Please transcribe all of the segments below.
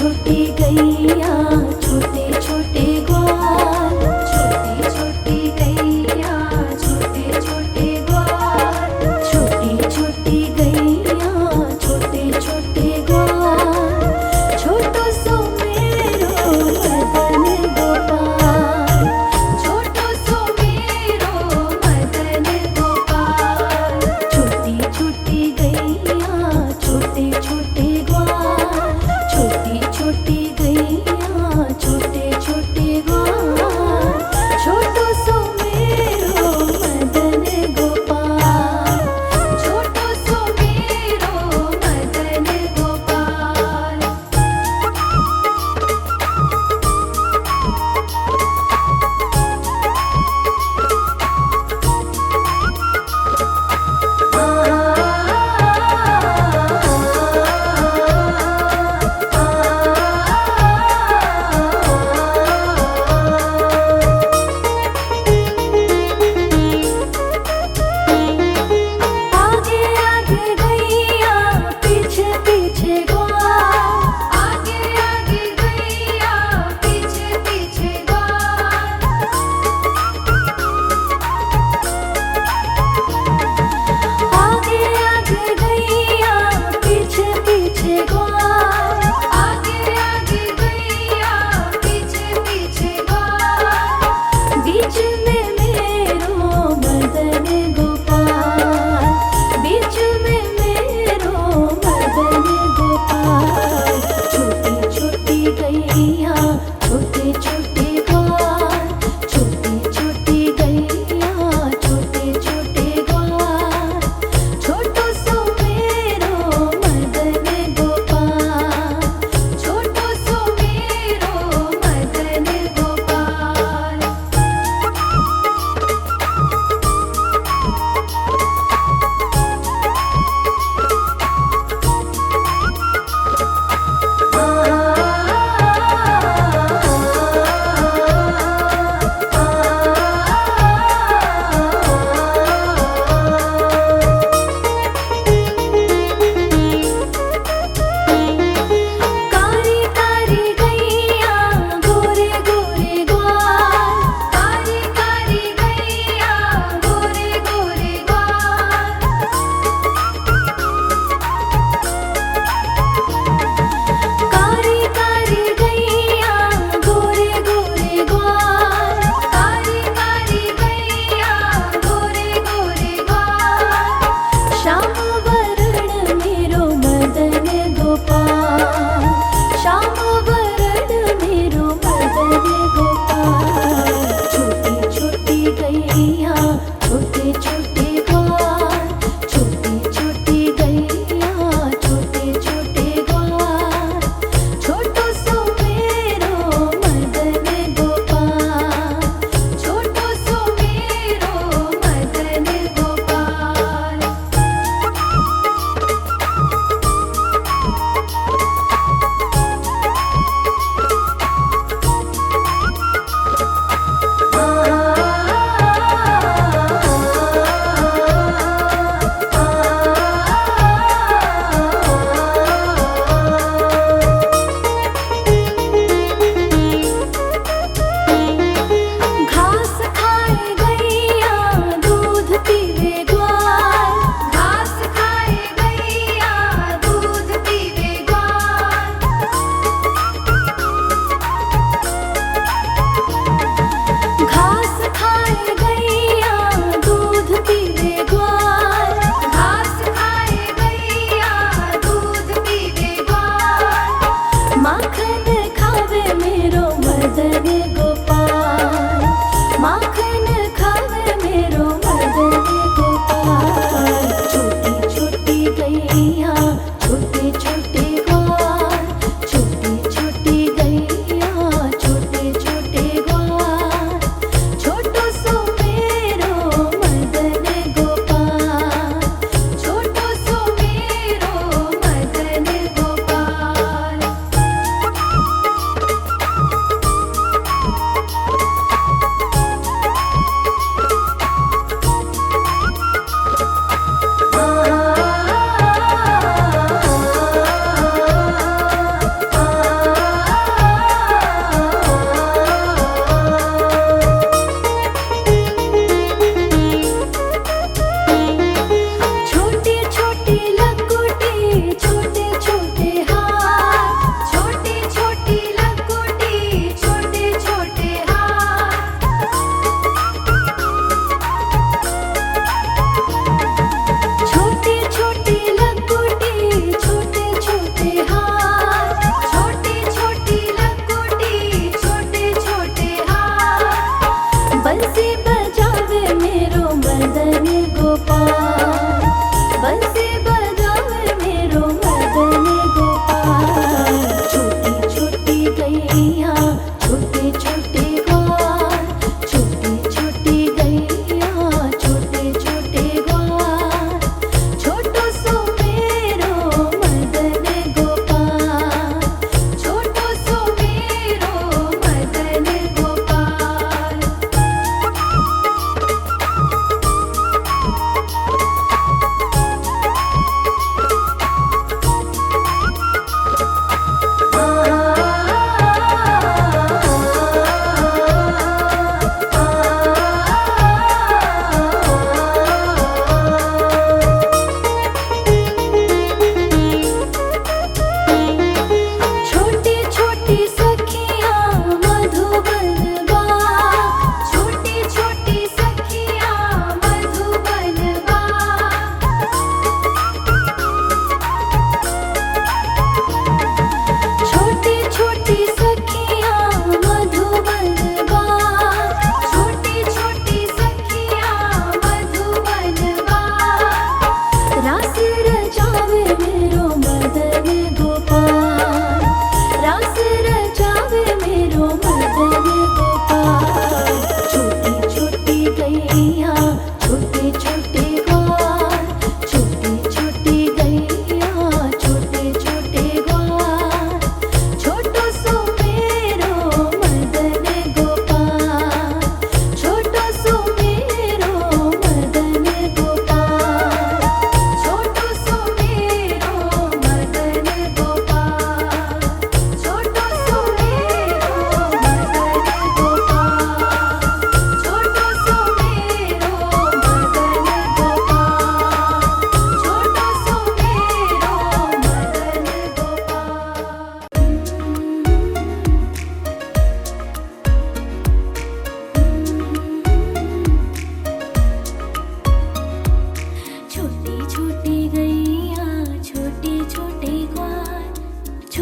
छोटी गैया छोटे छोटे ग्वाल, छोटी छोटी गैया छोटे छोटे ग्वाल, छोटी छोटी गैया छोटे छोटे ग्वाल, छोटो सो मेरो मदन गोपाल, छोटो सो मेरो मदन गोपाल, छोटी छोटी गैया छोटे छोटे ग्वाल, छोटी छोटी गैया छोटे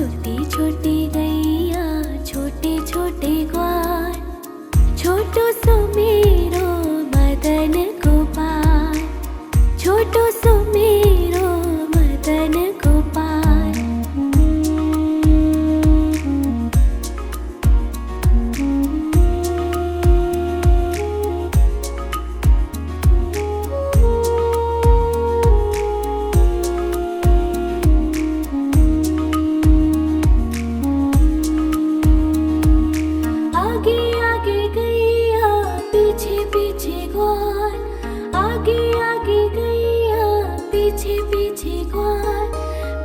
छोटी छोटी गैया छोटे छोटे ग्वाल, छोटो सो मेरो मदन गोपाल, छोटो सो मेरो मदन गोपाल। आगे आगे गैया पीछे पीछे ग्वाल, आगे आगे गैया पीछे पीछे ग्वाल,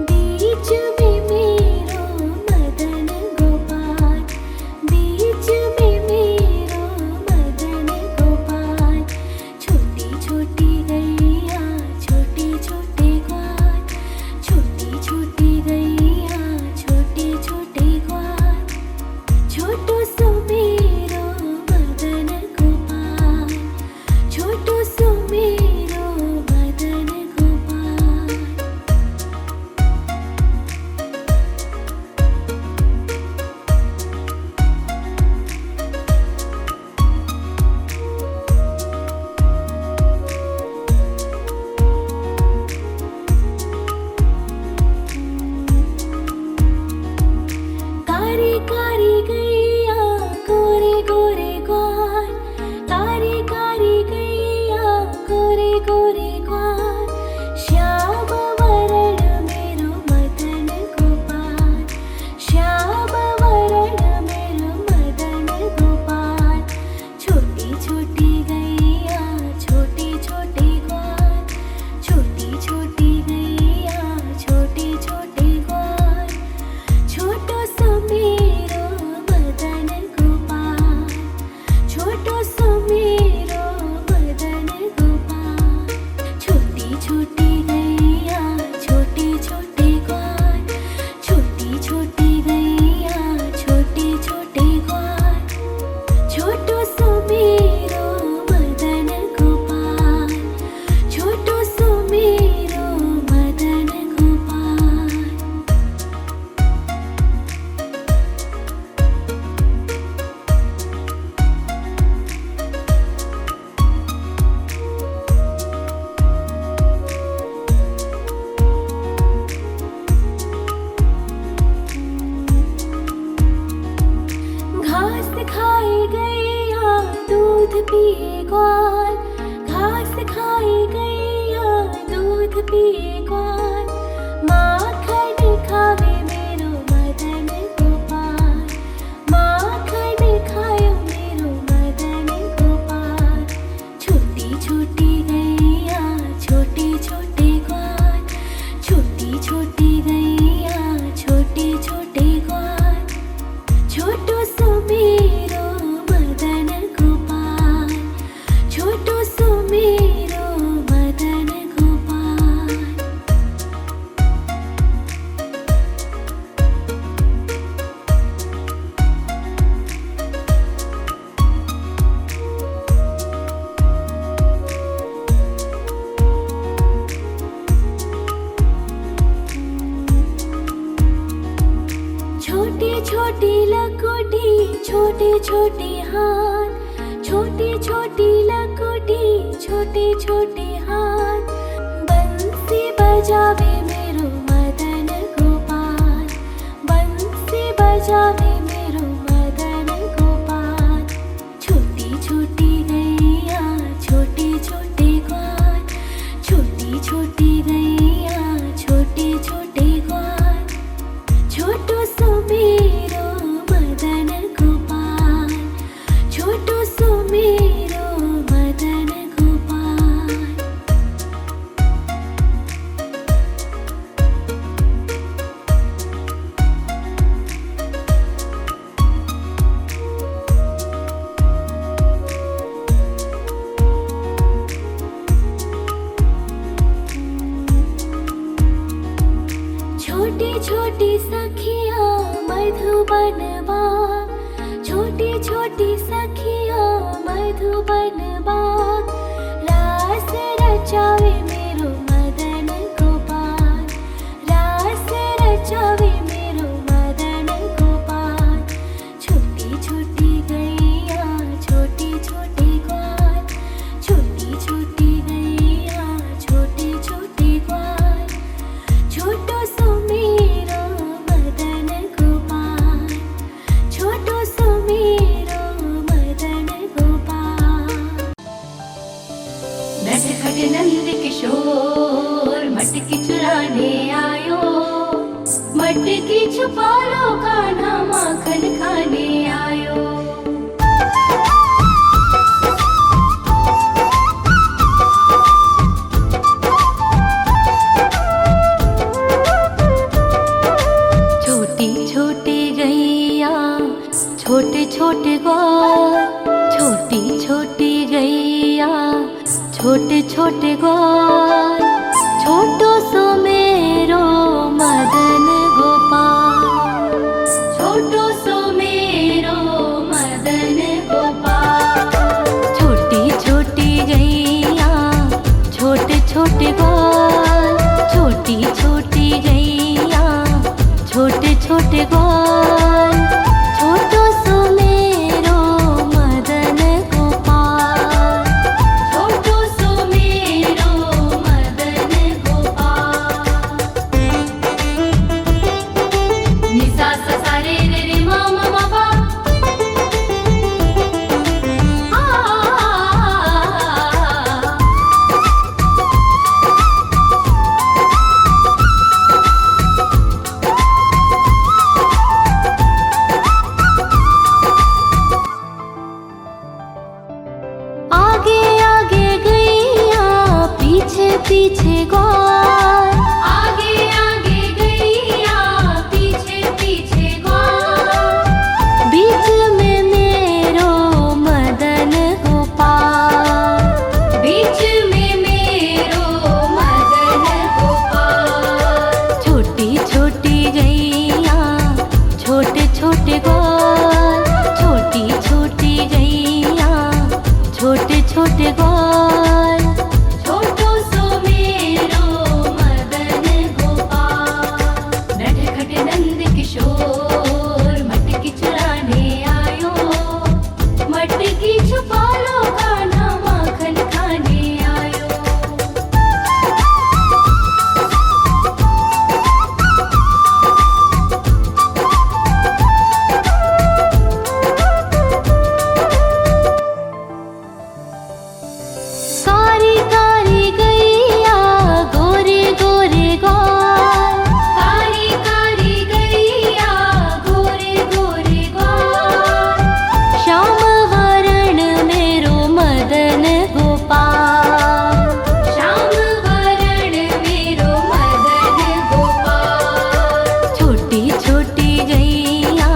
बीच में मेरो मदन गोपाल, बीच में मेरो मदन गोपाल। छोटी छोटी गैया छोटे छोटे ग्वाल, छोटी छोटी गैया छोटे छोटे ग्वाल, छोटो सो मेरो मदन गोपाल, छोटो सो मेरो मदन गोपाल। कारी कारी गैया गोरे गोरे ग्वाल, कारी कारी गैया गोरे गोरे ग्वाल, श्याम वरण मेरो मदन गोपाल, श्याम वरण मेरो मदन गोपाल। छोटी छोटी गैया छोटे छोटे ग्वाल, छोटी छोटी गैया छोटे छोटे ग्वाल, छोटो सो मेरो मदन गोपाल, छोटो सो मेरो मदन गोपाल। छोटी छोटी गैया छोटे छोटे ग्वाल, छोटी छोटी गैया छोटे छोटे ग्वाल, छोटो सो मेरो मदन गोपाल, छोटो सो मेरो मदन गोपाल। घास खाए गैया दूध पिए ग्वाल, घास खाए गैया दूध पिए ग्वाल, माखन खावे मेरो मदन गोपाल, माखन खायो मेरो मदन गोपाल। छोटी छोटी गैया छोटे छोटे ग्वाल, छोटी छोटी गैया छोटे छोटे ग्वाल, छोटो सो मेरो मदन गोपाल, छोटो सो मेरो मदन गोपाल। छोटी छोटी लकोटी छोटे छोटे हाथ, छोटी छोटी लकोटी छोटे छोटे हाथ, बंसी बजावे मेरो मदन गोपाल, बंसी बजावे मेरो मदन गोपाल। छोटी छोटी गैया छोटे छोटे ग्वाल, छोटी छोटी गैया छोटे छोटे ग्वाल, छोटो सो मेरो मदन गोपाल, छोटो सो मेरो मदन गोपाल। छोटी छोटी सखिया मधुबन बाग, छोटी छोटी सखिया मधुबन बाग, रास रचावे मेरो मदन गोपाल, रास रचावे मेरो छोटी छोटी गैया छोटे छोटे ग्वाल, छोटी छोटी गैया छोटे छोटे ग्वाल, छोटो सो मेरो मदन गोपाल, छोटो सो मेरो मदन गोपाल। छोटी छोटी गैया छोटे छोटे ग्वाल, छोटी छोटी गैया छोटे छोटे ग्वाल, छोटो सो मेरो मदन गोपाल, छोटो सो मेरो मदन गोपाल। नि सा सा सा रे रे रे मा मा मा पा, आगे आगे गैया पीछे पीछे ग्वाल, आगे आगे गैया पीछे पीछे ग्वाल, बीच में मेरो मदन गोपाल, बीच में मेरो मदन गोपाल। छोटी छोटी गैया छोटे छोटे ग्वाल, छोटी छोटी गैया छोटे छोटे ग्वाल, छोटो सो मेरो मदन गोपाल। नटखट नंद किशोर मटकी चुराने आयो, मटकी छुपा लो कान्हा माखन खाने आयो। कारी कारी गैया गोरे गोरे ग्वाल, कारी कारी गैया गोरे गोरे ग्वाल, श्याम वरण मेरो मदन गोपाल, श्याम वरण मेरो मदन गोपाल। छोटी छोटी गैया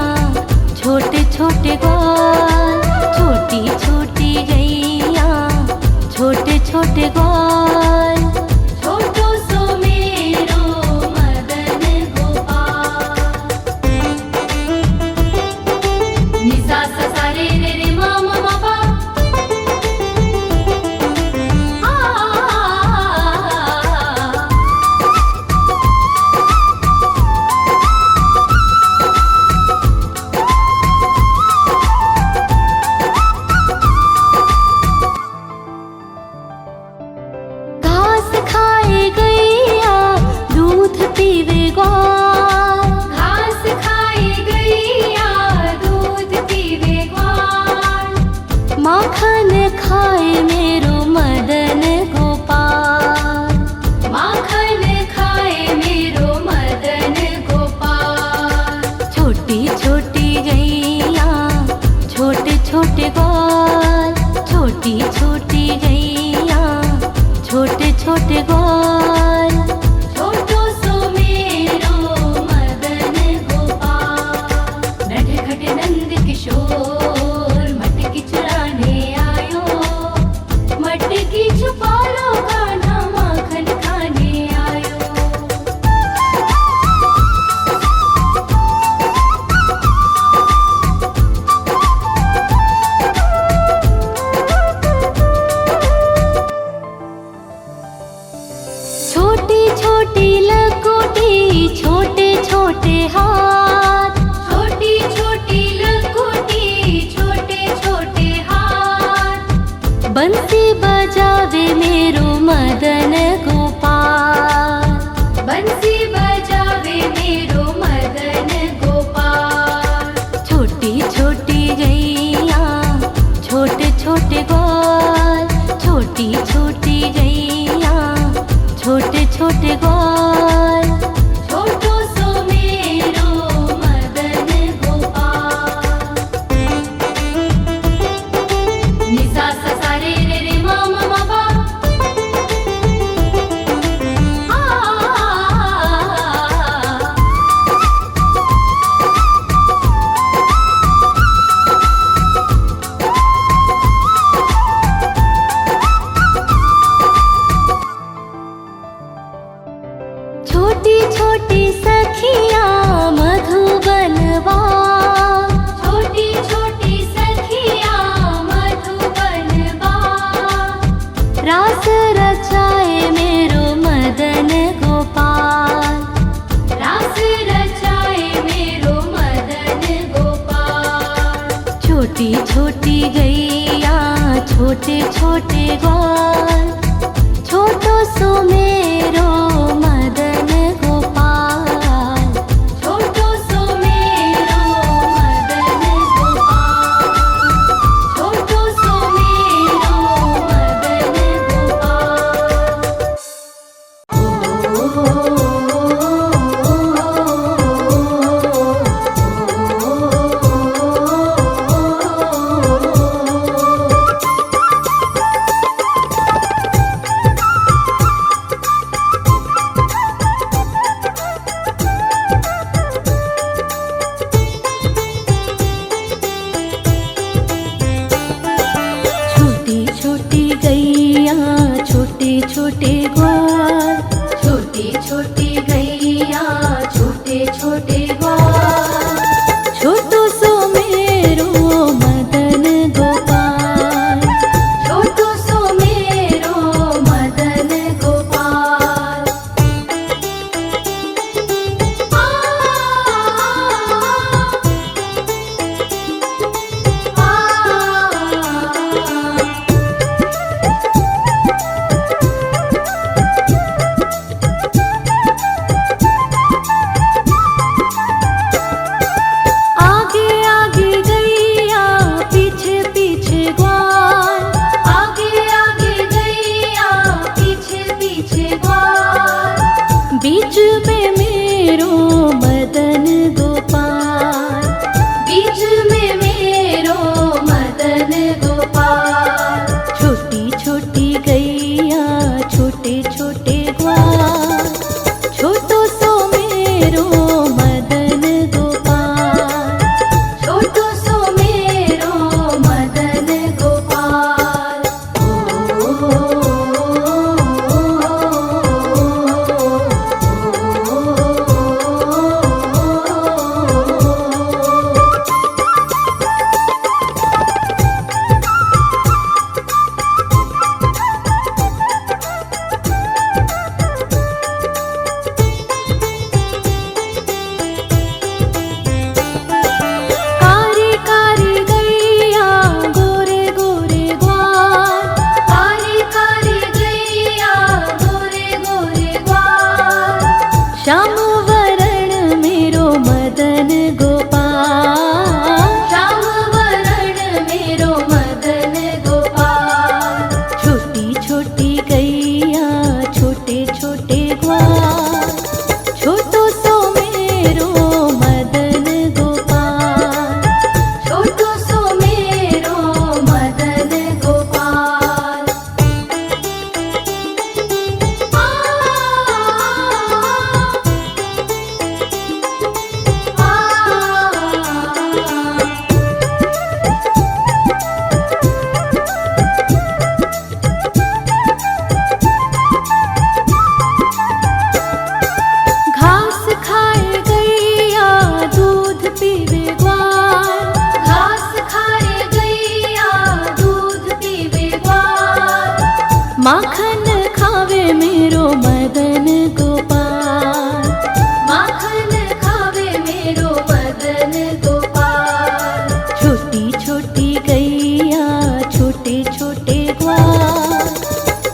छोटे छोटे ग्वाल, छोटी छोटी गैया छोटे छोटे ग्वाल, छोटो सो मेरो मदन गोपाल। नि सा सा सा रे रे रे मा मा मा पा, घास खाए गैया दूध पीवे ग्वाल, घास खाए गैया दूध पीवे ग्वाल, माखन खाए मेरो मदन गोपाल, माखन खाए मेरो मदन गोपाल। छोटी छोटी गैया छोटे छोटे ग्वाल, छोटी छोटी गैया छोटे छोटे ग्वाल, छोटो सो मेरो मदन गोपाल। नटखट नंद किशोर मटकी चुराने आयो, मटकी छुपा लो कान्हा माखन खाने आयो। छोटी छोटी लकोटी छोटे छोटे हाथ, छोटी छोटी लकोटी छोटे छोटे हाथ, बंसी बजावे मेरो मदन गोपाल, बंसी बजावे मेरो मदन गोपाल। छोटी छोटी गैया छोटे छोटे ग्वाल, छोटी छोटी गैया छोटे छोटे ग्वाल, छोटो सो मेरो मदन गोपाल। नि सा सा सा रे रे रे मा मा मा पा, छोटी गैया छोटे छोटे ग्वाल, छोटो सो मेरो मदन गोपाल, छोटो सो मेरो मदन गोपाल, छोटो सो मेरो मदन छोटी गैया छोटे छोटे ग्वाल, छोटी छोटी गैया छोटे छोटे ग्वाल, छोटो सो मेरो मदन गोपाल, छोटो सो मेरो मदन गोपाल। आगे आगे गैया पीछे पीछे ग्वाल, आगे आगे गैया पीछे पीछे ग्वाल, बीच में मेरो मदन गोपाल, बीच में मेरो मदन गोपाल। छोटी छोटी गैया छोटे छोटे ग्वाल, छोटो सो मेरो मदन गोपाल, छोटो सो मेरो मदन गोपाल। कारी कारी गैया गोरे गोरे ग्वाल, कारी कारी गैया गोरे गोरे ग्वाल, श्याम वरण मेरो मदन गोपाल, श्याम वरण मेरो मदन गोपाल। छोटी छोटी गैया छोटे छोटे ग्वाल, छोटो सो मेरो मदन गोपाल, छोटो सो मेरो मदन गोपाल। घास खाए गैया दूध पीवे ग्वाल, घास खाए गैया दूध पीवे ग्वाल, माखन खावे मेरो मदन गोपाल, माखन खावे मेरो मदन गोपाल। छोटी छोटी गैया छोटे छोटे ग्वाल,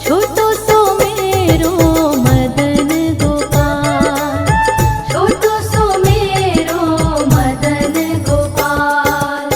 छोटो सो मेरो मदन गोपाल, छोटो सो मेरो मदन गोपाल।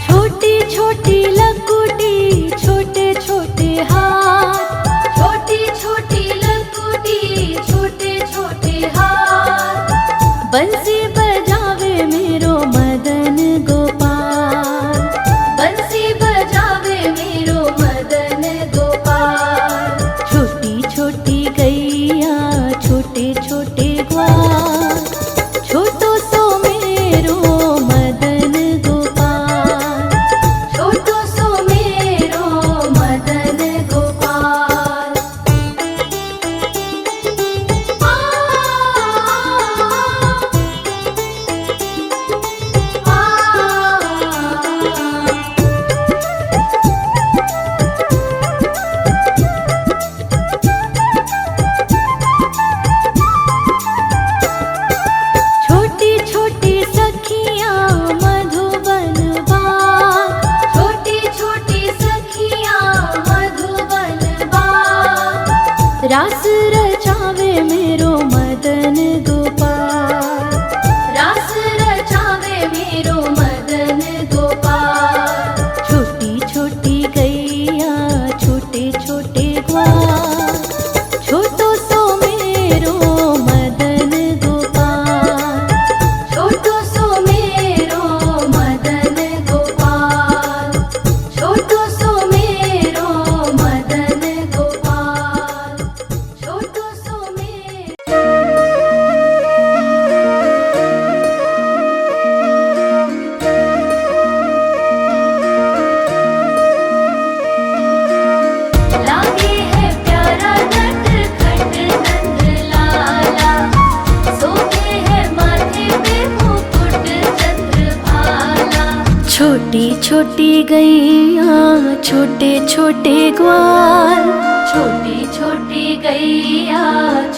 छोटी छोटी लकुटी छोटे छोटे हाथ, छोटी छोटी लकुटी छोटे छोटे हाथ, बंसी बजावे मेरो मदन गोपाल, बंसी बजावे मेरो मदन गोपाल। छोटी छोटी गैया छोटे छोटे ग्वाल, छोटो सो मेरो मदन गोपाल, छोटो सो मेरो मदन गोपाल। रास रचावे मेरो मदन गोपाल, रास रचावे मेरो मदन गोपाल। छोटी छोटी गैया छोटे छोटे ग्वाल, छोटो सो मेरो मदन गोपाल, छोटो सो मेरो मदन गोपाल, छोटो सो मेरो मदन गोपाल, छोटो सो मेरो। लागे है प्यारा नटखट नंद लाला, सोते है माथे पे मुकुट चंद्रभाला। छोटी छोटी गैया छोटे छोटे ग्वाल, छोटी छोटी गैया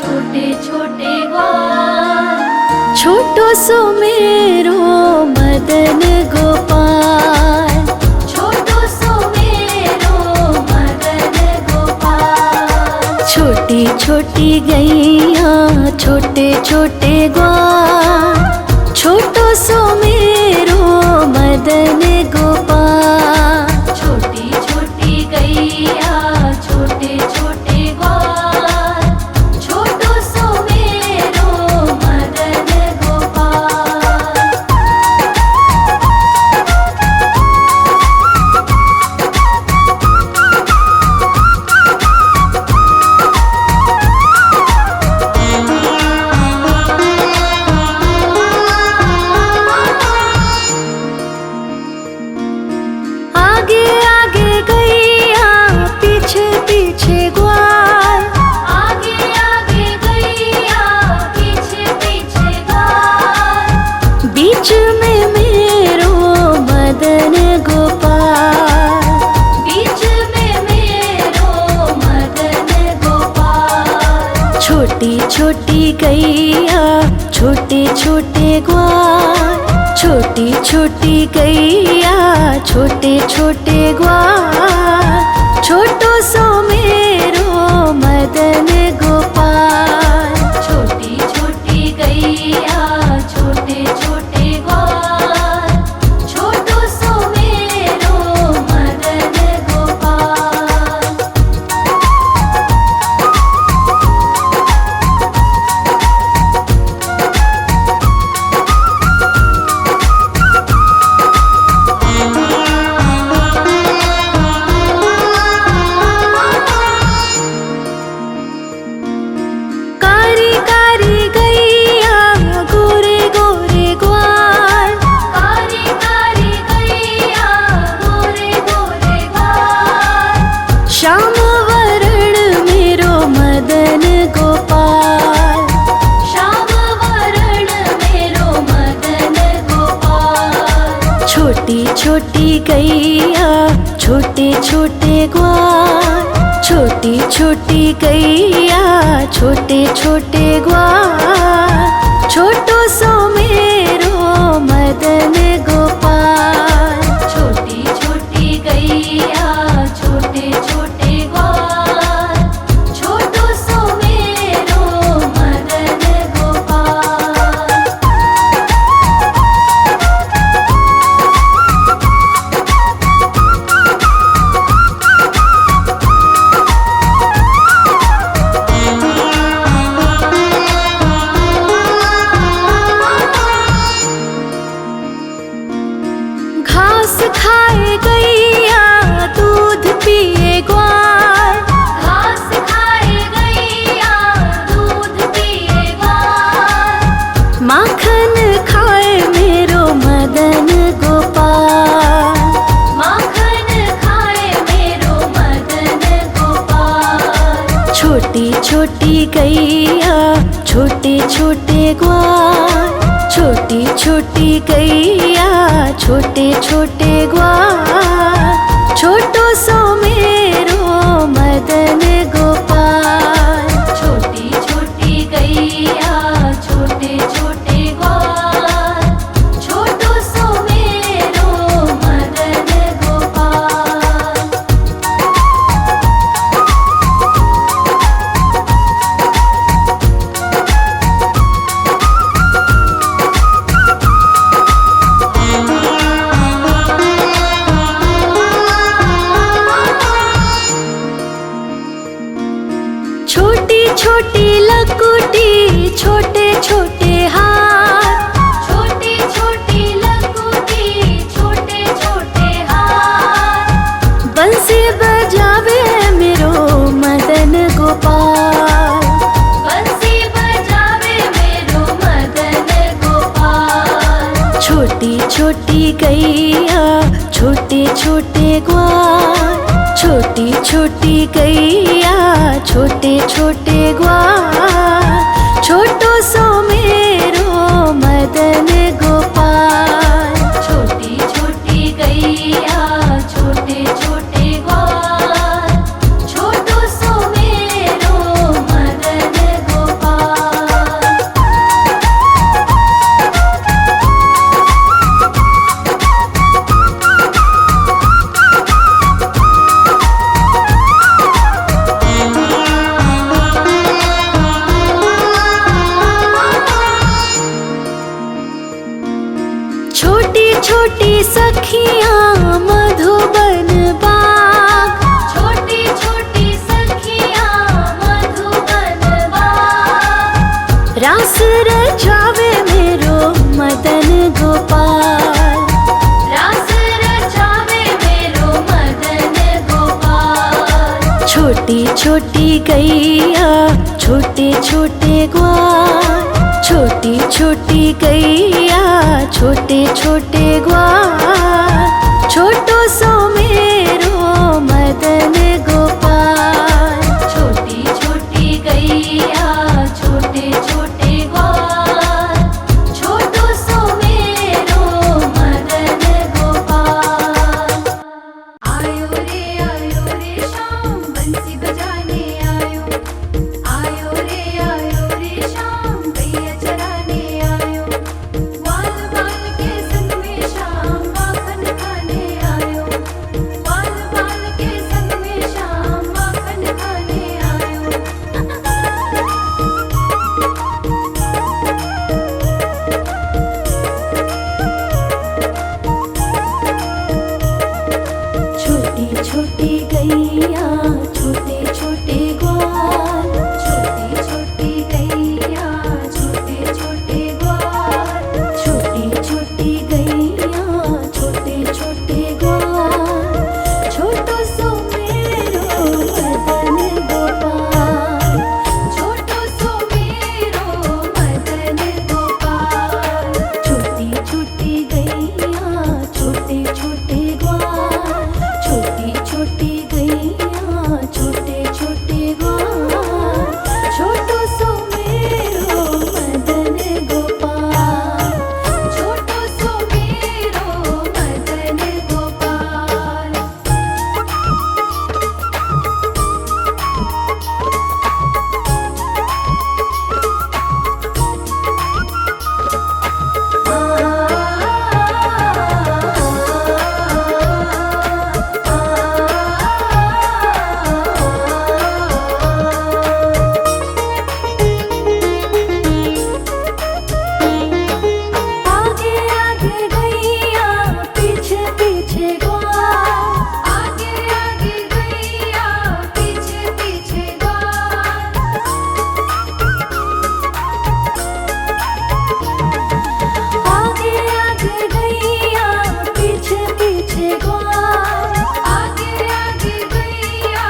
छोटे छोटे ग्वाल, छोटो सो मेरो मदन गोपाल, छोटो सो मेरो मदन गोपाल। छोटी छोटी गैया छोटे छोटे ग्वाल, छोटो सो मेरो मदन गोपाल। छोटी छोटी गैया छोटे छोटे ग्वाल, छोटो सो मेरो मदन गोपाल। आगे आगे गैया पीछे पीछे ग्वाल, आगे आगे गैया पीछे पीछे ग्वाल। बीच में मेरो मदन गोपाल, बीच में मेरो मदन गोपाल। छोटी छोटी गैया छोटे छोटे ग्वाल, छोटी छोटी गैया छोटे छोटे ग्वाल, छोटो सो मेरो मदन गोपाल। छोटी छोटी गैया छोटे छोटे ग्वाल, छोटो सो मेरो मदन गोपाल। कारी कारी गैया गोरे गोरे ग्वाल, कारी कारी गैया गोरे गोरे ग्वाल। श्याम वरण मेरो मदन गोपाल, श्याम वरण मेरो मदन गोपाल। छोटी छोटी गैया छोटे छोटे ग्वाल, छोटी छोटी गैया छोटे छोटे ग्वाल, छोटो सो मेरो मदन गोपाल। छोटी छोटी गैया छोटे छोटे ग्वाल, छोटो सो मेरो मदन गोपाल। घास खाए गैया दूध पिए ग्वाल, घास खाए गैया दूध पिए ग्वाल। माखन खाए मेरो मदन गोपाल, माखन खाए मेरो मदन गोपाल। छोटी छोटी गैया छोटे छोटे ग्वाल, छोटी छोटी गैया छोटे छोटे ग्वाल, छोटो सो मेरो मदन गोपाल। छोटी छोटी गैया छोटे छोटे ग्वाल, छोटो सो मेरो मदन गोपाल। छोटे छोटे हाथ, छोटी छोटी लघुटी छोटे छोटे हाथ, बंसी बजावे मेरो मदन गोपाल, बंसी बजावे मेरो मदन गोपाल। छोटी छोटी गैया छोटे छोटे ग्वाल, छोटी छोटी गैया छोटे छोटे ग्वाल, छोटो सो मेरो मदन गोपाल। छोटी छोटी गैया छोटे छोटे ग्वाल, छोटो सो मेरो मदन गोपाल। छोटी छोटी सखियाँ मधुबन बाग, छोटी छोटी सखियाँ मधुबन बाग, रास रचावे मेरो मदन गोपाल, रास रचावे मेरो मदन गोपाल। छोटी छोटी गैया छोटे छोटे ग्वाल, छोटी छोटी गैया छोटे छोटे ग्वाल, छोटो सो मेरो मदन गोपाल। छोटी छोटी गैया छोटे छोटे ग्वाल, छोटो सो मेरो मदन गोपाल। आयो रे शाम बंसी बजाने आयो, आयो रे शाम गैया चराने आयो, ग्वाल बाल के संग में शाम माखन खाने आयो, ग्वाल बाल के संग में शाम माखन खाने आयो। छोटी छोटी गैया छोटे छोटे ग्वाल, छोटी छोटी गैया छोटे छोटे ग्वाल, छोटी छोटी गैया छोटे छोटे ग्वाल, छोटो सो मेरो मदन गोपाल। छोटो सो मेरो मदन गोपाल। छोटी छोटी गैया छोटे छोटे ग्वाल, छोटी छोटी गैया छोटे छोटे ग्वाल, छोटो सो मेरो मदन गोपाल। छोटो सो मेरो मदन गोपाल। आगे आगे गैया पीछे पीछे ग्वाल, आगे आगे गैया पीछे पीछे ग्वाल, आगे आगे गैया पीछे पीछे ग्वाल, आगे आगे गैया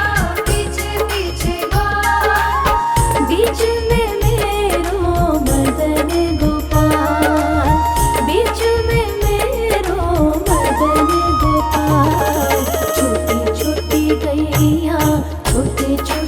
पीछे पीछे ग्वाल। बीच में मेरो मदन गोपाल, बीच में मेरो मदन गोपाल। छोटी छोटी गैया छोटे छोटे